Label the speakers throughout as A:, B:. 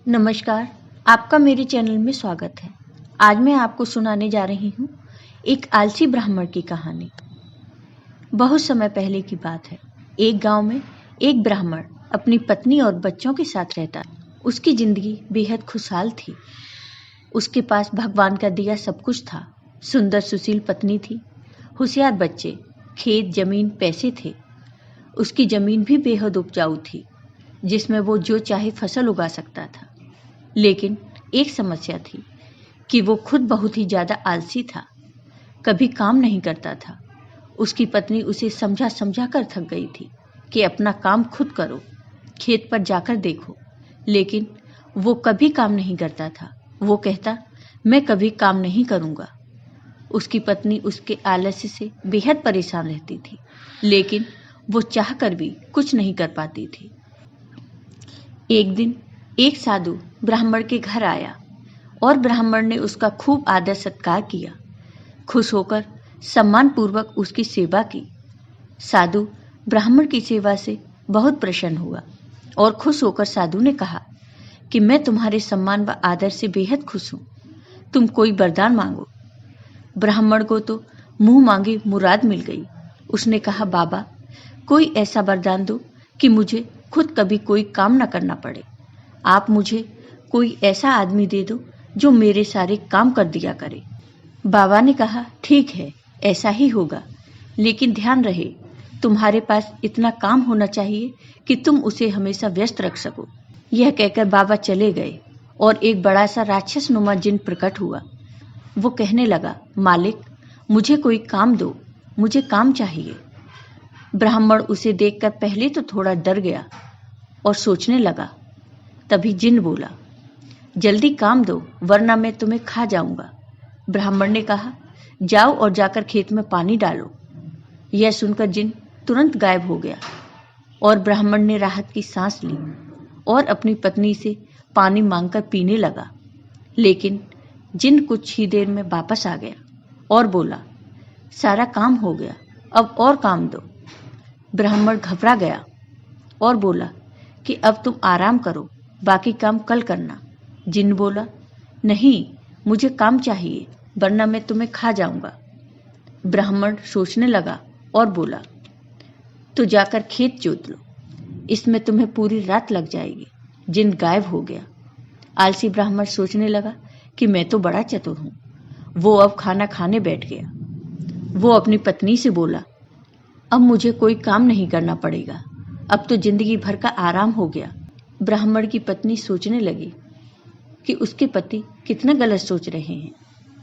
A: नमस्कार, आपका मेरे चैनल में स्वागत है। आज मैं आपको सुनाने जा रही हूँ एक आलसी ब्राह्मण की कहानी। बहुत समय पहले की बात है। एक गांव में एक ब्राह्मण अपनी पत्नी और बच्चों के साथ रहता। उसकी जिंदगी बेहद खुशहाल थी। उसके पास भगवान का दिया सब कुछ था। सुंदर सुशील पत्नी थी, होशियार बच्चे, खेत, जमीन, पैसे थे। उसकी जमीन भी बेहद उपजाऊ थी, जिसमें वो जो चाहे फसल उगा सकता था। लेकिन एक समस्या थी कि वो खुद बहुत ही ज़्यादा आलसी था, कभी काम नहीं करता था। उसकी पत्नी उसे समझा समझा कर थक गई थी कि अपना काम खुद करो, खेत पर जाकर देखो, लेकिन वो कभी काम नहीं करता था। वो कहता, मैं कभी काम नहीं करूँगा। उसकी पत्नी उसके आलस्य से बेहद परेशान रहती थी, लेकिन वो चाहकर भी कुछ नहीं कर पाती थी। एक दिन एक साधु ब्राह्मण के घर आया और ब्राह्मण ने उसका खूब आदर सत्कार किया। खुश होकर सम्मान पूर्वक उसकी सेवा की। साधु ब्राह्मण की सेवा से बहुत प्रसन्न हुआ और खुश होकर साधु ने कहा कि मैं तुम्हारे सम्मान व आदर से बेहद खुश हूँ। तुम कोई वरदान मांगो। ब्राह्मण को तो मुंह मांगी मुराद मिल गई। उसने कहा, बाबा, कोई ऐसा वरदान दो कि मुझे खुद कभी कोई काम न करना पड़े। आप मुझे कोई ऐसा आदमी दे दो जो मेरे सारे काम कर दिया करे। बाबा ने कहा, ठीक है, ऐसा ही होगा, लेकिन ध्यान रहे तुम्हारे पास इतना काम होना चाहिए कि तुम उसे हमेशा व्यस्त रख सको। यह कहकर बाबा चले गए और एक बड़ा सा राक्षस नुमा जिन प्रकट हुआ। वो कहने लगा, मालिक, मुझे कोई काम दो, मुझे काम चाहिए। ब्राह्मण उसे देखकर पहले तो थोड़ा डर गया और सोचने लगा। तभी जिन बोला, जल्दी काम दो वरना मैं तुम्हें खा जाऊंगा। ब्राह्मण ने कहा, जाओ और जाकर खेत में पानी डालो। यह सुनकर जिन तुरंत गायब हो गया और ब्राह्मण ने राहत की सांस ली और अपनी पत्नी से पानी मांगकर पीने लगा। लेकिन जिन कुछ ही देर में वापस आ गया और बोला, सारा काम हो गया, अब और काम दो। ब्राह्मण घबरा गया और बोला कि अब तुम आराम करो, बाकी काम कल करना। जिन बोला, नहीं, मुझे काम चाहिए वरना मैं तुम्हें खा जाऊंगा। ब्राह्मण सोचने लगा और बोला, तो जाकर खेत जोत लो, इसमें तुम्हें पूरी रात लग जाएगी। जिन गायब हो गया। आलसी ब्राह्मण सोचने लगा कि मैं तो बड़ा चतुर हूँ। वो अब खाना खाने बैठ गया। वो अपनी पत्नी से बोला, अब मुझे कोई काम नहीं करना पड़ेगा, अब तो जिंदगी भर का आराम हो गया। ब्राह्मण की पत्नी सोचने लगी कि उसके पति कितना गलत सोच रहे हैं।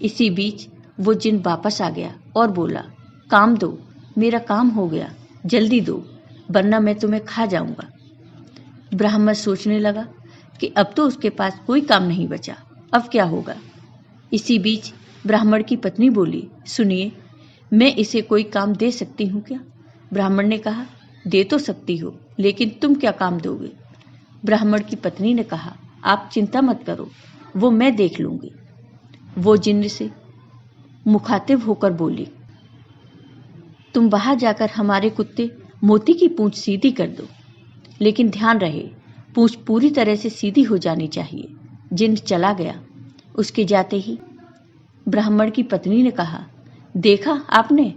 A: इसी बीच वो जिन वापस आ गया और बोला, काम दो, मेरा काम हो गया, जल्दी दो वरना मैं तुम्हें खा जाऊंगा। ब्राह्मण सोचने लगा कि अब तो उसके पास कोई काम नहीं बचा, अब क्या होगा। इसी बीच ब्राह्मण की पत्नी बोली, सुनिए, मैं इसे कोई काम दे सकती हूँ क्या। ब्राह्मण ने कहा, दे तो सकती हो, लेकिन तुम क्या काम दोगे। ब्राह्मण की पत्नी ने कहा, आप चिंता मत करो, वो मैं देख लूंगी। वो जिन्न से मुखातिब होकर बोली, तुम बाहर जाकर हमारे कुत्ते मोती की पूंछ सीधी कर दो, लेकिन ध्यान रहे पूंछ पूरी तरह से सीधी हो जानी चाहिए। जिन्न चला गया। उसके जाते ही ब्राह्मण की पत्नी ने कहा, देखा आपने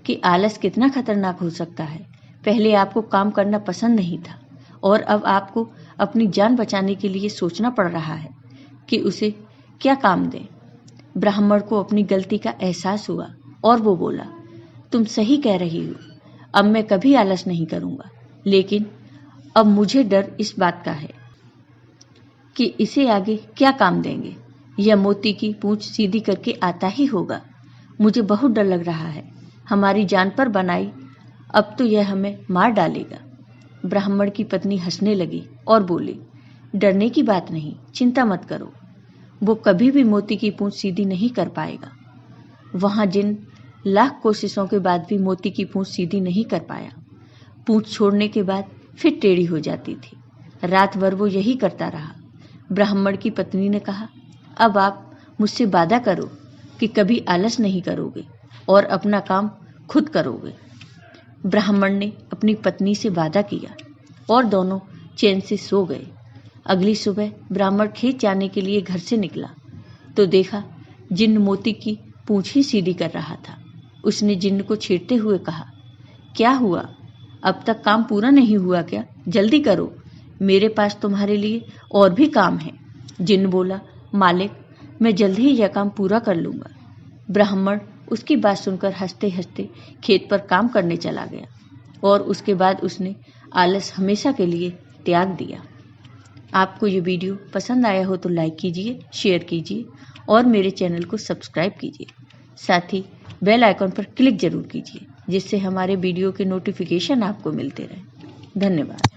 A: कि आलस कितना खतरनाक हो सकता है। पहले आपको काम करना पसंद नहीं था और अब आपको अपनी जान बचाने के लिए सोचना पड़ रहा है कि उसे क्या काम दें। ब्राह्मण को अपनी गलती का एहसास हुआ और वो बोला, तुम सही कह रही हो, अब मैं कभी आलस नहीं करूंगा, लेकिन अब मुझे डर इस बात का है कि इसे आगे क्या काम देंगे। यह मोती की पूंछ सीधी करके आता ही होगा। मुझे बहुत डर लग रहा है, हमारी जान पर बनाई, अब तो यह हमें मार डालेगा। ब्राह्मण की पत्नी हंसने लगी और बोली, डरने की बात नहीं, चिंता मत करो, वो कभी भी मोती की पूंछ सीधी नहीं कर पाएगा। वहां जिन लाख कोशिशों के बाद भी मोती की पूंछ सीधी नहीं कर पाया। पूंछ छोड़ने के बाद फिर टेढ़ी हो जाती थी। रात भर वो यही करता रहा। ब्राह्मण की पत्नी ने कहा, अब आप मुझसे वादा करो कि कभी आलस नहीं करोगे और अपना काम खुद करोगे। ब्राह्मण ने अपनी पत्नी से वादा किया और दोनों चैन से सो गए। अगली सुबह ब्राह्मण खेत जाने के लिए घर से निकला तो देखा जिन्न मोती की पूंछ ही सीधी कर रहा था। उसने जिन्न को छेड़ते हुए कहा, क्या हुआ, अब तक काम पूरा नहीं हुआ क्या? जल्दी करो, मेरे पास तुम्हारे लिए और भी काम है। जिन्न बोला, मालिक, मैं जल्दी ही यह काम पूरा कर लूंगा। ब्राह्मण उसकी बात सुनकर हंसते हंसते खेत पर काम करने चला गया और उसके बाद उसने आलस हमेशा के लिए त्याग दिया। आपको ये वीडियो पसंद आया हो तो लाइक कीजिए, शेयर कीजिए और मेरे चैनल को सब्सक्राइब कीजिए। साथ ही बेल आइकॉन पर क्लिक जरूर कीजिए जिससे हमारे वीडियो के नोटिफिकेशन आपको मिलते रहें। धन्यवाद।